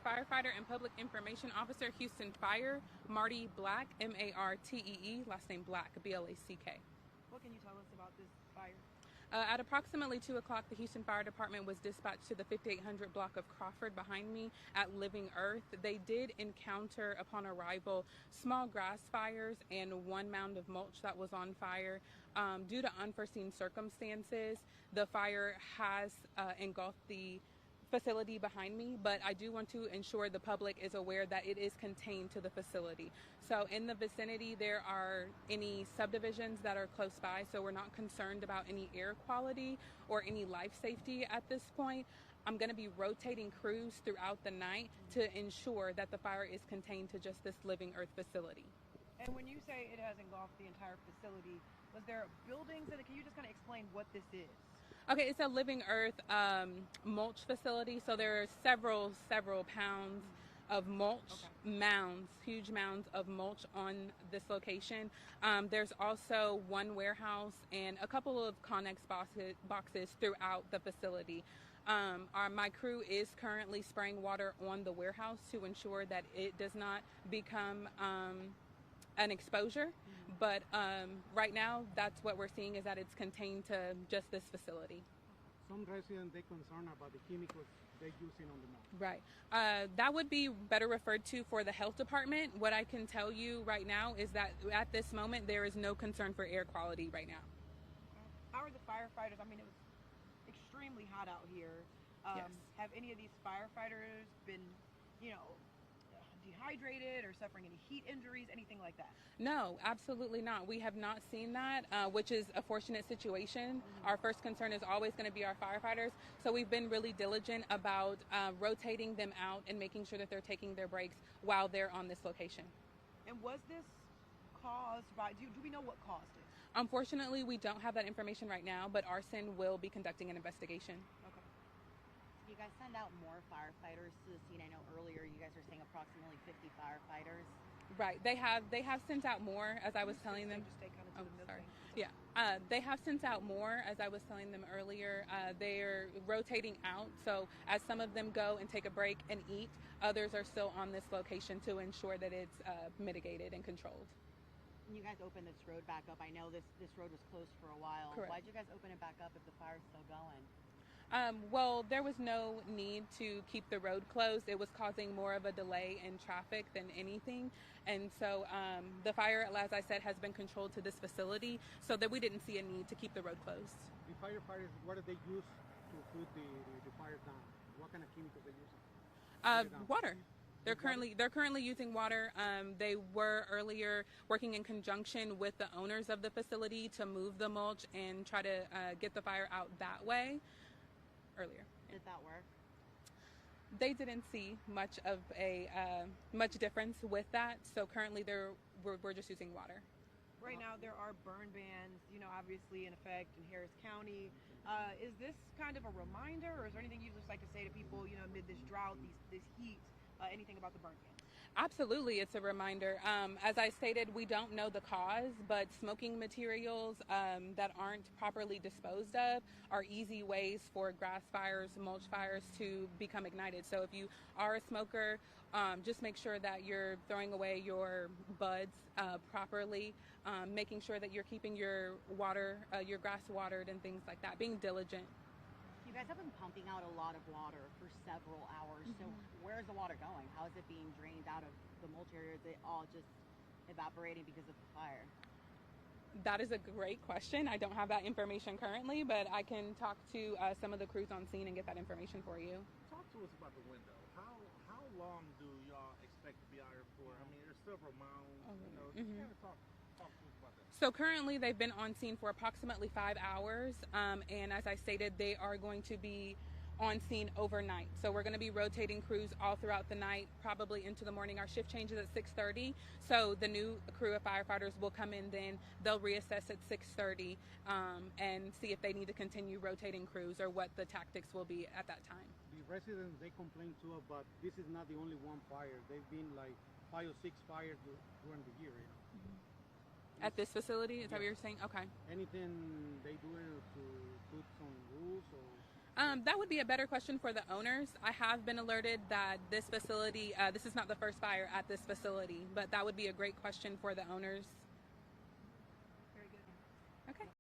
firefighter and public information officer, Houston Fire, Marty Black, Martee, last name Black, Black. What can you tell us about this fire? At approximately 2 o'clock, the Houston Fire Department was dispatched to the 5800 block of Crawford behind me at Living Earth. They did encounter, upon arrival, small grass fires and one mound of mulch that was on fire. Due to unforeseen circumstances, the fire has engulfed the facility behind me, but I do want to ensure the public is aware that it is contained to the facility. So in the vicinity, there are any subdivisions that are close by, so we're not concerned about any air quality or any life safety at this point. I'm going to be rotating crews throughout the night to ensure that the fire is contained to just this Living Earth facility. And when you say it has engulfed the entire facility, was there buildings in it? Can you just kind of explain what this is? Okay, it's a Living Earth mulch facility, so there are several pounds of mulch mounds, huge mounds of mulch on this location. There's also one warehouse and a couple of Connex boxes throughout the facility. My crew is currently spraying water on the warehouse to ensure that it does not become an exposure, but right now that's what we're seeing, is that it's contained to just this facility. Some residents, they're concerned about the chemicals they're using on the mulch. Right. That would be better referred to for the health department. What I can tell you right now is that at this moment there is no concern for air quality right now. How are the firefighters? I mean, it was extremely hot out here. Yes. Have any of these firefighters been, dehydrated or suffering any heat injuries, anything like that? No, absolutely not. We have not seen that, which is a fortunate situation. Our first concern is always going to be our firefighters. So we've been really diligent about rotating them out and making sure that they're taking their breaks while they're on this location. And was this caused by, do we know what caused it? Unfortunately, we don't have that information right now, but Arson will be conducting an investigation. Okay. You guys send out more firefighters to the scene. I know earlier you guys were saying approximately 50 firefighters. Right. They have sent out more, as I was telling them. Just stay kind of to the middle. Sorry. Yeah. They have sent out more, as I was telling them earlier. They're rotating out. So as some of them go and take a break and eat, others are still on this location to ensure that it's mitigated and controlled. You guys opened this road back up. I know this road was closed for a while. Correct. Why'd you guys open it back up if the fire's still going? Well, there was no need to keep the road closed. It was causing more of a delay in traffic than anything. And so the fire, as I said, has been controlled to this facility so that we didn't see a need to keep the road closed. The firefighters, what do they use to put the fire down? What kind of chemicals they use? Water. They're currently using water. They were earlier working in conjunction with the owners of the facility to move the mulch and try to get the fire out that way. Earlier. Did that work? They didn't see much of a much difference with that. So currently we're just using water. Right now there are burn bans, obviously in effect in Harris County. Is this kind of a reminder, or is there anything you'd just like to say to people, amid this drought, this heat, anything about the burn ban? Absolutely, it's a reminder. As I stated, we don't know the cause, but smoking materials that aren't properly disposed of are easy ways for grass fires, mulch fires to become ignited. So if you are a smoker, just make sure that you're throwing away your buds properly, making sure that you're keeping your water, your grass watered and things like that, being diligent. You guys have been pumping out a lot of water for several hours. So where is the water going? How is it being drained out of the mulch area? Is it all just evaporating because of the fire? That is a great question. I don't have that information currently, but I can talk to some of the crews on scene and get that information for you. Talk to us about the window. How long do y'all expect to be out here for? I mean, there's several mounds. Just kind of talk to us about that. So currently they've been on scene for approximately 5 hours. And as I stated, they are going to be on scene overnight. So we're going to be rotating crews all throughout the night, probably into the morning. Our shift changes at 6:30. So the new crew of firefighters will come in then. They'll reassess at 6:30 and see if they need to continue rotating crews or what the tactics will be at that time. The residents, they complain too, but this is not the only one fire. They've been like 5 or 6 fires during the year. At this facility? Is that what you're saying? Okay. Anything they do to put some rules or? That would be a better question for the owners. I have been alerted that this facility, this is not the first fire at this facility, but that would be a great question for the owners.